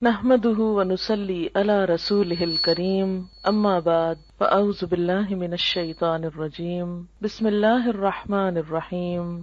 نحمده ونصلي على رسوله الكريم اما بعد فاعوذ بالله من الشيطان الرجيم بسم الله الرحمن الرحيم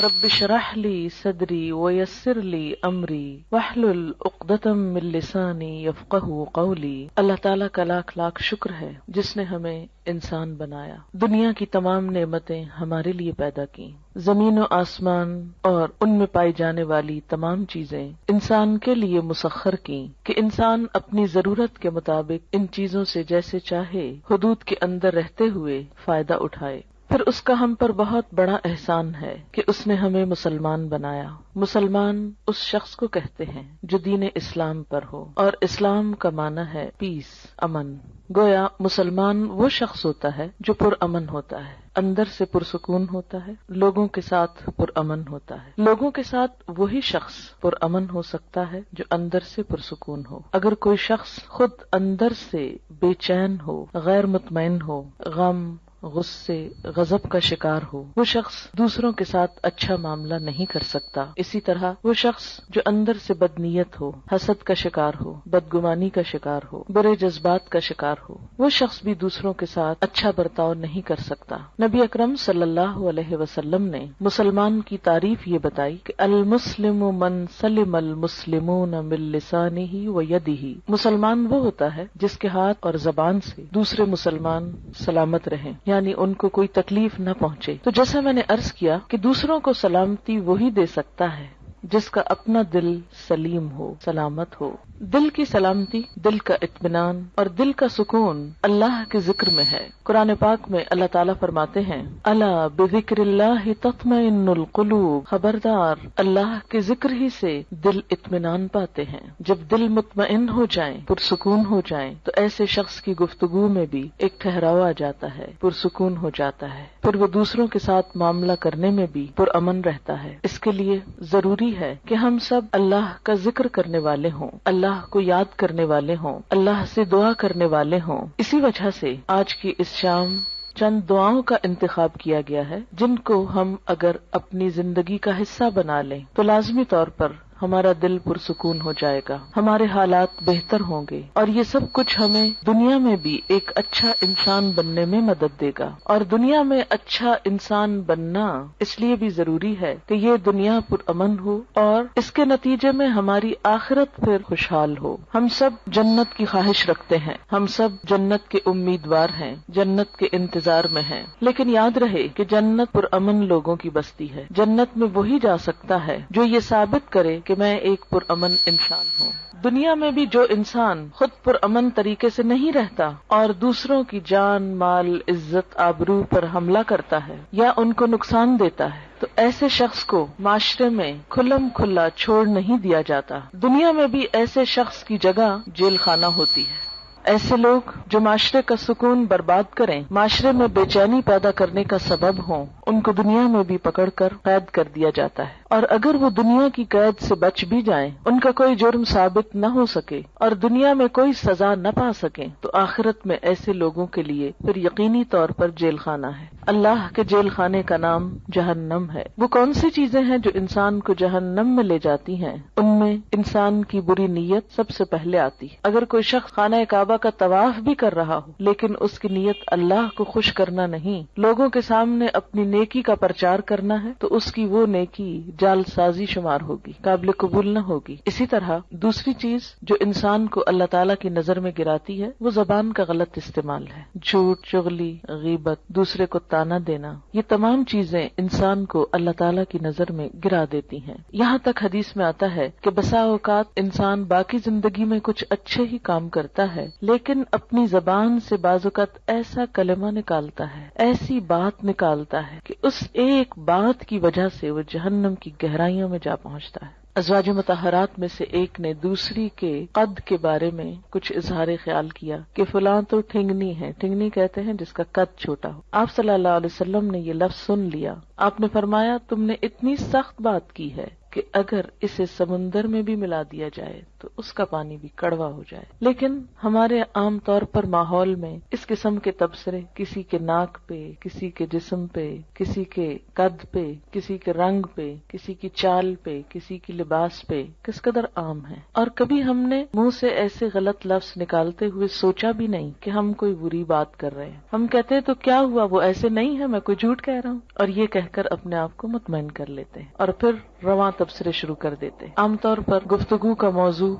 رب اشرح لي صدري ويسر لي امري واحلل عقدة من لساني يفقهوا قولي۔ اللہ تعالیٰ کا لاکھ لاکھ شکر ہے جس نے ہمیں انسان بنایا، دنیا کی تمام نعمتیں ہمارے لیے پیدا کی، زمین و آسمان اور ان میں پائی جانے والی تمام چیزیں انسان کے لیے مسخر کی کہ انسان اپنی ضرورت کے مطابق ان چیزوں سے جیسے چاہے حدود کے اندر رہتے ہوئے فائدہ اٹھائے۔ پھر اس کا ہم پر بہت بڑا احسان ہے کہ اس نے ہمیں مسلمان بنایا۔ مسلمان اس شخص کو کہتے ہیں جو دین اسلام پر ہو، اور اسلام کا معنی ہے پیس، امن۔ گویا مسلمان وہ شخص ہوتا ہے جو پرامن ہوتا ہے، اندر سے پرسکون ہوتا ہے، لوگوں کے ساتھ پرامن ہوتا ہے۔ لوگوں کے ساتھ وہی شخص پرامن ہو سکتا ہے جو اندر سے پرسکون ہو۔ اگر کوئی شخص خود اندر سے بے چین ہو، غیر مطمئن ہو، غم، غصے، غضب کا شکار ہو، وہ شخص دوسروں کے ساتھ اچھا معاملہ نہیں کر سکتا۔ اسی طرح وہ شخص جو اندر سے بدنیت ہو، حسد کا شکار ہو، بدگمانی کا شکار ہو، برے جذبات کا شکار ہو، وہ شخص بھی دوسروں کے ساتھ اچھا برتاؤ نہیں کر سکتا۔ نبی اکرم صلی اللہ علیہ وسلم نے مسلمان کی تعریف یہ بتائی کہ المسلم من سلم المسلمون من لسانہ و یدہ، مسلمان وہ ہوتا ہے جس کے ہاتھ اور زبان سے دوسرے مسلمان سلامت رہیں، یعنی ان کو کوئی تکلیف نہ پہنچے۔ تو جیسا میں نے عرض کیا کہ دوسروں کو سلامتی وہی دے سکتا ہے جس کا اپنا دل سلیم ہو، سلامت ہو۔ دل کی سلامتی، دل کا اطمینان اور دل کا سکون اللہ کے ذکر میں ہے۔ قرآن پاک میں اللہ تعالیٰ فرماتے ہیں الا بذکر اللہ تطمئن القلوب، خبردار اللہ کے ذکر ہی سے دل اطمینان پاتے ہیں۔ جب دل مطمئن ہو جائیں، پرسکون ہو جائیں، تو ایسے شخص کی گفتگو میں بھی ایک ٹھہراؤ آ جاتا ہے، پرسکون ہو جاتا ہے، پھر وہ دوسروں کے ساتھ معاملہ کرنے میں بھی پرامن رہتا ہے۔ اس کے لیے ضروری ہے کہ ہم سب اللہ کا ذکر کرنے والے ہوں، اللہ کو یاد کرنے والے ہوں، اللہ سے دعا کرنے والے ہوں۔ اسی وجہ سے آج کی اس شام چند دعاؤں کا انتخاب کیا گیا ہے جن کو ہم اگر اپنی زندگی کا حصہ بنا لیں تو لازمی طور پر ہمارا دل پرسکون ہو جائے گا، ہمارے حالات بہتر ہوں گے، اور یہ سب کچھ ہمیں دنیا میں بھی ایک اچھا انسان بننے میں مدد دے گا۔ اور دنیا میں اچھا انسان بننا اس لیے بھی ضروری ہے کہ یہ دنیا پرامن ہو اور اس کے نتیجے میں ہماری آخرت پھر خوشحال ہو۔ ہم سب جنت کی خواہش رکھتے ہیں، ہم سب جنت کے امیدوار ہیں، جنت کے انتظار میں ہیں، لیکن یاد رہے کہ جنت پرامن لوگوں کی بستی ہے۔ جنت میں وہی جا سکتا ہے جو یہ ثابت کرے کہ میں ایک پرامن انسان ہوں۔ دنیا میں بھی جو انسان خود پرامن طریقے سے نہیں رہتا اور دوسروں کی جان، مال، عزت، آبرو پر حملہ کرتا ہے یا ان کو نقصان دیتا ہے، تو ایسے شخص کو معاشرے میں کھلم کھلا چھوڑ نہیں دیا جاتا۔ دنیا میں بھی ایسے شخص کی جگہ جیل خانہ ہوتی ہے۔ ایسے لوگ جو معاشرے کا سکون برباد کریں، معاشرے میں بے چینی پیدا کرنے کا سبب ہوں، ان کو دنیا میں بھی پکڑ کر قید کر دیا جاتا ہے، اور اگر وہ دنیا کی قید سے بچ بھی جائیں، ان کا کوئی جرم ثابت نہ ہو سکے اور دنیا میں کوئی سزا نہ پا سکیں، تو آخرت میں ایسے لوگوں کے لیے پھر یقینی طور پر جیل خانہ ہے۔ اللہ کے جیل خانے کا نام جہنم ہے۔ وہ کون سی چیزیں ہیں جو انسان کو جہنم میں لے جاتی ہیں؟ ان میں انسان کی بری نیت سب سے پہلے آتی ہے۔ اگر کوئی شخص خانہ کعبہ کا طواف بھی کر رہا ہو لیکن اس کی نیت اللہ کو خوش کرنا نہیں، لوگوں کے سامنے اپنی نیکی کا پرچار کرنا ہے، تو اس کی وہ نیکی جعل سازی شمار ہوگی، قابل قبول نہ ہوگی۔ اسی طرح دوسری چیز جو انسان کو اللہ تعالیٰ کی نظر میں گراتی ہے وہ زبان کا غلط استعمال ہے۔ جھوٹ، چغلی، غیبت، دوسرے کو تانا دینا، یہ تمام چیزیں انسان کو اللہ تعالیٰ کی نظر میں گرا دیتی ہیں۔ یہاں تک حدیث میں آتا ہے کہ بسا اوقات انسان باقی زندگی میں کچھ اچھے ہی کام کرتا ہے لیکن اپنی زبان سے بعض اوقات ایسا کلمہ نکالتا ہے، ایسی بات نکالتا ہے کہ اس ایک بات کی وجہ سے وہ جہنم کی گہرائیوں میں جا پہنچتا ہے۔ ازواج مطہرات میں سے ایک نے دوسری کے قد کے بارے میں کچھ اظہار خیال کیا کہ فلاں تو ٹھنگنی ہے، ٹھنگنی کہتے ہیں جس کا قد چھوٹا ہو۔ آپ صلی اللہ علیہ وسلم نے یہ لفظ سن لیا، آپ نے فرمایا تم نے اتنی سخت بات کی ہے کہ اگر اسے سمندر میں بھی ملا دیا جائے تو اس کا پانی بھی کڑوا ہو جائے. لیکن ہمارے عام طور پر ماحول میں اس قسم کے تبصرے کسی کے ناک پہ، کسی کے جسم پہ، کسی کے قد پہ، کسی کے رنگ پہ، کسی کی چال پہ، کسی کی لباس پہ کس قدر عام ہے. اور کبھی ہم نے منہ سے ایسے غلط لفظ نکالتے ہوئے سوچا بھی نہیں کہ ہم کوئی بری بات کر رہے ہیں. ہم کہتے ہیں تو کیا ہوا، وہ ایسے نہیں ہے، میں کوئی جھوٹ کہہ رہا ہوں، اور یہ کہہ کر اپنے آپ کو مطمئن کر لیتے ہیں اور پھر رواں تبصرے شروع کر دیتے ہیں. عام طور پر گفتگو کا موضوع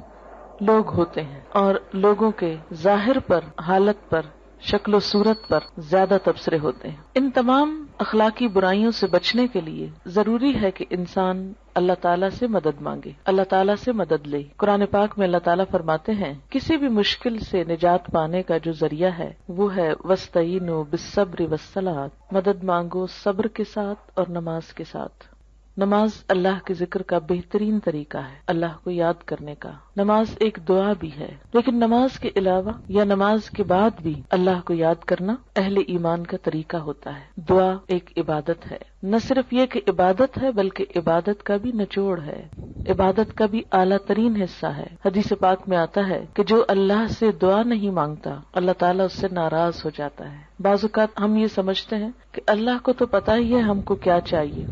لوگ ہوتے ہیں اور لوگوں کے ظاہر پر، حالت پر، شکل و صورت پر زیادہ تبصرے ہوتے ہیں. ان تمام اخلاقی برائیوں سے بچنے کے لیے ضروری ہے کہ انسان اللہ تعالیٰ سے مدد مانگے، اللہ تعالیٰ سے مدد لے. قرآن پاک میں اللہ تعالیٰ فرماتے ہیں کسی بھی مشکل سے نجات پانے کا جو ذریعہ ہے وہ ہے وَاسْتَعِینُوا بِالصَّبْرِ وَالصَّلَاةِ، مدد مانگو صبر کے ساتھ اور نماز کے ساتھ. نماز اللہ کے ذکر کا بہترین طریقہ ہے، اللہ کو یاد کرنے کا. نماز ایک دعا بھی ہے، لیکن نماز کے علاوہ یا نماز کے بعد بھی اللہ کو یاد کرنا اہل ایمان کا طریقہ ہوتا ہے. دعا ایک عبادت ہے، نہ صرف یہ کہ عبادت ہے بلکہ عبادت کا بھی نچوڑ ہے، عبادت کا بھی اعلیٰ ترین حصہ ہے. حدیث پاک میں آتا ہے کہ جو اللہ سے دعا نہیں مانگتا اللہ تعالیٰ اس سے ناراض ہو جاتا ہے. بعض اوقات ہم یہ سمجھتے ہیں کہ اللہ کو تو پتہ ہی ہے ہم کو کیا چاہیے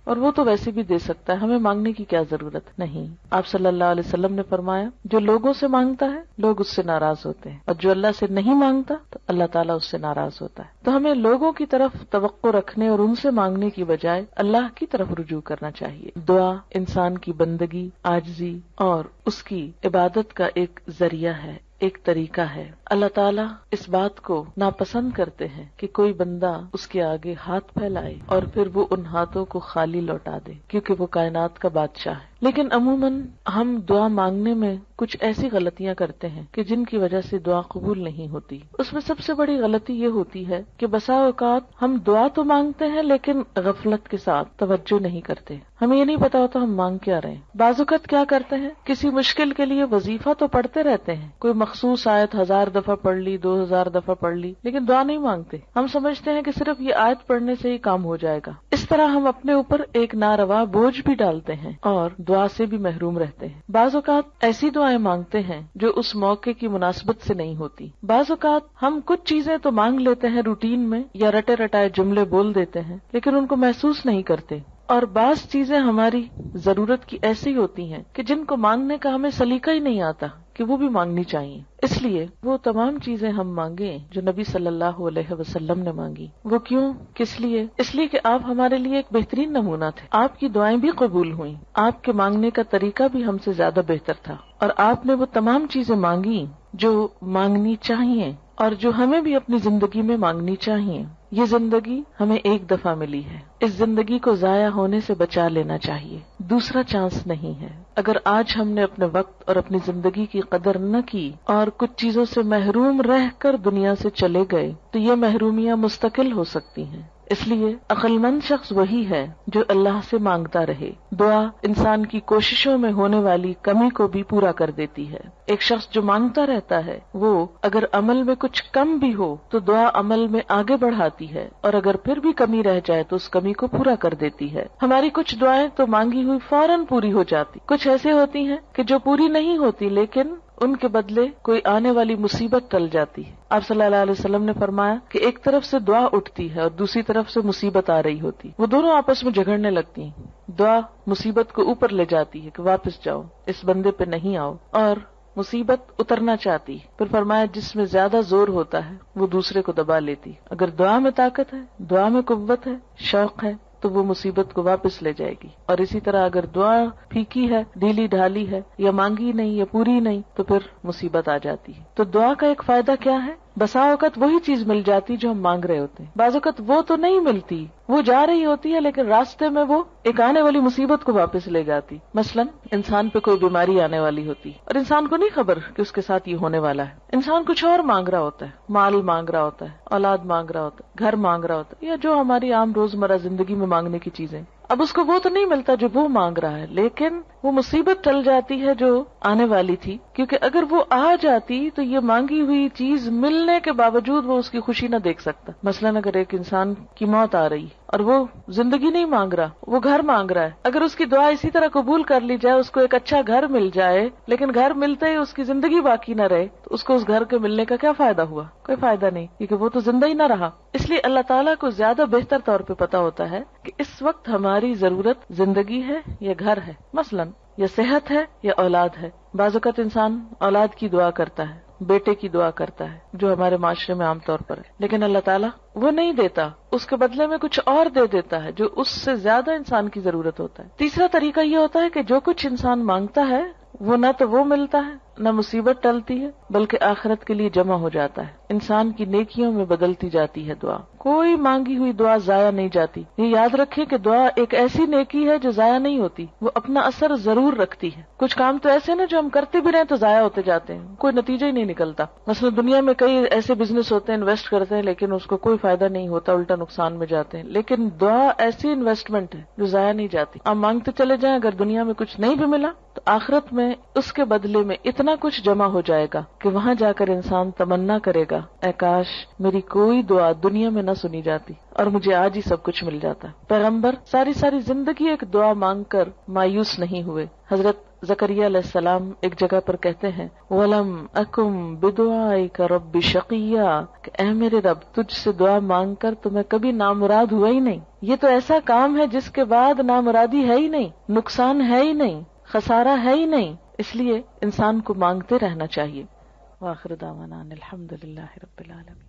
اور وہ تو ویسے بھی دے سکتا ہے، ہمیں مانگنے کی کیا ضرورت. نہیں، آپ صلی اللہ علیہ وسلم نے فرمایا جو لوگوں سے مانگتا ہے لوگ اس سے ناراض ہوتے ہیں، اور جو اللہ سے نہیں مانگتا تو اللہ تعالیٰ اس سے ناراض ہوتا ہے. تو ہمیں لوگوں کی طرف توقع رکھنے اور ان سے مانگنے کی بجائے اللہ کی طرف رجوع کرنا چاہیے. دعا انسان کی بندگی، عاجزی اور اس کی عبادت کا ایک ذریعہ ہے، ایک طریقہ ہے. اللہ تعالیٰ اس بات کو ناپسند کرتے ہیں کہ کوئی بندہ اس کے آگے ہاتھ پھیلائے اور پھر وہ ان ہاتھوں کو خالی لوٹا دے، کیونکہ وہ کائنات کا بادشاہ ہے. لیکن عموماً ہم دعا مانگنے میں کچھ ایسی غلطیاں کرتے ہیں کہ جن کی وجہ سے دعا قبول نہیں ہوتی. اس میں سب سے بڑی غلطی یہ ہوتی ہے کہ بسا اوقات ہم دعا تو مانگتے ہیں لیکن غفلت کے ساتھ توجہ نہیں کرتے، ہمیں یہ نہیں پتا ہوتا ہم مانگ کیا رہے ہیں. بعض اوقات کیا کرتے ہیں، کسی مشکل کے لیے وظیفہ تو پڑھتے رہتے ہیں، کوئی مخصوص آیت 1000 دفعہ پڑھ لی، 2000 دفعہ پڑھ لی، لیکن دعا نہیں مانگتے. ہم سمجھتے ہیں کہ صرف یہ آیت پڑھنے سے ہی کام ہو جائے گا. اس طرح ہم اپنے اوپر ایک ناروا بوجھ بھی ڈالتے ہیں اور دعا سے بھی محروم رہتے ہیں. بعض اوقات ایسی دعائیں مانگتے ہیں جو اس موقع کی مناسبت سے نہیں ہوتی. بعض اوقات ہم کچھ چیزیں تو مانگ لیتے ہیں روٹین میں یا رٹے رٹائے جملے بول دیتے ہیں لیکن ان کو محسوس نہیں کرتے. اور بعض چیزیں ہماری ضرورت کی ایسی ہوتی ہیں کہ جن کو مانگنے کا ہمیں سلیقہ ہی نہیں آتا کہ وہ بھی مانگنی چاہیے. اس لیے وہ تمام چیزیں ہم مانگیں جو نبی صلی اللہ علیہ وسلم نے مانگی. وہ کیوں، کس لیے؟ اس لیے کہ آپ ہمارے لیے ایک بہترین نمونہ تھے. آپ کی دعائیں بھی قبول ہوئیں، آپ کے مانگنے کا طریقہ بھی ہم سے زیادہ بہتر تھا، اور آپ نے وہ تمام چیزیں مانگی جو مانگنی چاہیے اور جو ہمیں بھی اپنی زندگی میں مانگنی چاہیے. یہ زندگی ہمیں ایک دفعہ ملی ہے، اس زندگی کو ضائع ہونے سے بچا لینا چاہیے. دوسرا چانس نہیں ہے. اگر آج ہم نے اپنے وقت اور اپنی زندگی کی قدر نہ کی اور کچھ چیزوں سے محروم رہ کر دنیا سے چلے گئے تو یہ محرومیاں مستقل ہو سکتی ہیں. اس لیے عقل مند شخص وہی ہے جو اللہ سے مانگتا رہے. دعا انسان کی کوششوں میں ہونے والی کمی کو بھی پورا کر دیتی ہے. ایک شخص جو مانگتا رہتا ہے وہ اگر عمل میں کچھ کم بھی ہو تو دعا عمل میں آگے بڑھاتی ہے، اور اگر پھر بھی کمی رہ جائے تو اس کمی کو پورا کر دیتی ہے. ہماری کچھ دعائیں تو مانگی ہوئی فوراً پوری ہو جاتی، کچھ ایسے ہوتی ہیں کہ جو پوری نہیں ہوتی لیکن ان کے بدلے کوئی آنے والی مصیبت ٹل جاتی ہے. آپ صلی اللہ علیہ وسلم نے فرمایا کہ ایک طرف سے دعا اٹھتی ہے اور دوسری طرف سے مصیبت آ رہی ہوتی، وہ دونوں آپس میں جھگڑنے لگتی ہیں. دعا مصیبت کو اوپر لے جاتی ہے کہ واپس جاؤ، اس بندے پہ نہیں آؤ، اور مصیبت اترنا چاہتی. پھر فرمایا جس میں زیادہ زور ہوتا ہے وہ دوسرے کو دبا لیتی. اگر دعا میں طاقت ہے، دعا میں قوت ہے، شوق ہے تو وہ مصیبت کو واپس لے جائے گی. اور اسی طرح اگر دعا پھیکی ہے، ڈھیلی ڈھالی ہے، یا مانگی نہیں یا پوری نہیں تو پھر مصیبت آ جاتی ہے. تو دعا کا ایک فائدہ کیا ہے؟ بسا اوقات وہی چیز مل جاتی جو ہم مانگ رہے ہوتے ہیں. بعض اوقات وہ تو نہیں ملتی، وہ جا رہی ہوتی ہے لیکن راستے میں وہ ایک آنے والی مصیبت کو واپس لے جاتی. مثلا انسان پہ کوئی بیماری آنے والی ہوتی اور انسان کو نہیں خبر کہ اس کے ساتھ یہ ہونے والا ہے. انسان کچھ اور مانگ رہا ہوتا ہے، مال مانگ رہا ہوتا ہے، اولاد مانگ رہا ہوتا ہے، گھر مانگ رہا ہوتا ہے، یا جو ہماری عام روزمرہ زندگی میں مانگنے کی چیزیں. اب اس کو وہ تو نہیں ملتا جو وہ مانگ رہا ہے، لیکن وہ مصیبت ٹل جاتی ہے جو آنے والی تھی، کیونکہ اگر وہ آ جاتی تو یہ مانگی ہوئی چیز ملنے کے باوجود وہ اس کی خوشی نہ دیکھ سکتا. مثلاً اگر ایک انسان کی موت آ رہی اور وہ زندگی نہیں مانگ رہا، وہ گھر مانگ رہا ہے. اگر اس کی دعا اسی طرح قبول کر لی جائے، اس کو ایک اچھا گھر مل جائے، لیکن گھر ملتے ہی اس کی زندگی باقی نہ رہے، تو اس کو اس گھر کے ملنے کا کیا فائدہ ہوا؟ کوئی فائدہ نہیں، کیونکہ وہ تو زندہ ہی نہ رہا. اس لیے اللہ تعالیٰ کو زیادہ بہتر طور پہ پتا ہوتا ہے کہ اس وقت ہماری ضرورت زندگی ہے یا گھر ہے، مثلاً یا صحت ہے یا اولاد ہے. بعض اوقات انسان اولاد کی دعا کرتا ہے، بیٹے کی دعا کرتا ہے، جو ہمارے معاشرے میں عام طور پر ہے، لیکن اللہ تعالیٰ وہ نہیں دیتا، اس کے بدلے میں کچھ اور دے دیتا ہے جو اس سے زیادہ انسان کی ضرورت ہوتا ہے. تیسرا طریقہ یہ ہوتا ہے کہ جو کچھ انسان مانگتا ہے وہ نہ تو وہ ملتا ہے، نہ مصیبت ٹلتی ہے، بلکہ آخرت کے لیے جمع ہو جاتا ہے، انسان کی نیکیوں میں بدلتی جاتی ہے دعا. کوئی مانگی ہوئی دعا ضائع نہیں جاتی. یہ یاد رکھیں کہ دعا ایک ایسی نیکی ہے جو ضائع نہیں ہوتی، وہ اپنا اثر ضرور رکھتی ہے. کچھ کام تو ایسے نا جو ہم کرتے بھی رہے تو ضائع ہوتے جاتے ہیں، کوئی نتیجہ ہی نہیں نکلتا. مثلا دنیا میں کئی ایسے بزنس ہوتے ہیں، انویسٹ کرتے ہیں لیکن اس کو کوئی فائدہ نہیں ہوتا، الٹا نقصان میں جاتے ہیں. لیکن دعا ایسی انویسٹمنٹ ہے جو ضائع نہیں جاتی. آپ مانگتے چلے جائیں، اگر دنیا میں کچھ نہیں بھی ملا تو آخرت میں اس کے بدلے میں اتنا کچھ جمع ہو جائے گا کہ وہاں جا کر انسان تمنا کرے گا، اے کاش میری کوئی دعا دنیا میں نہ سنی جاتی اور مجھے آج ہی سب کچھ مل جاتا. پیغمبر ساری زندگی ایک دعا مانگ کر مایوس نہیں ہوئے. حضرت زکریا علیہ السلام ایک جگہ پر کہتے ہیں وَلَمْ أَكُمْ بِدُعَائِكَ رَبِّ شَقِيًّا، کہ اے میرے رب تجھ سے دعا مانگ کر تو میں کبھی نامراد ہوا ہی نہیں. یہ تو ایسا کام ہے جس کے بعد نامرادی ہے ہی نہیں، نقصان ہے ہی نہیں، خسارہ ہے ہی نہیں. اس لیے انسان کو مانگتے رہنا چاہیے. وآخر دعوانا الحمد للہ رب العالمین.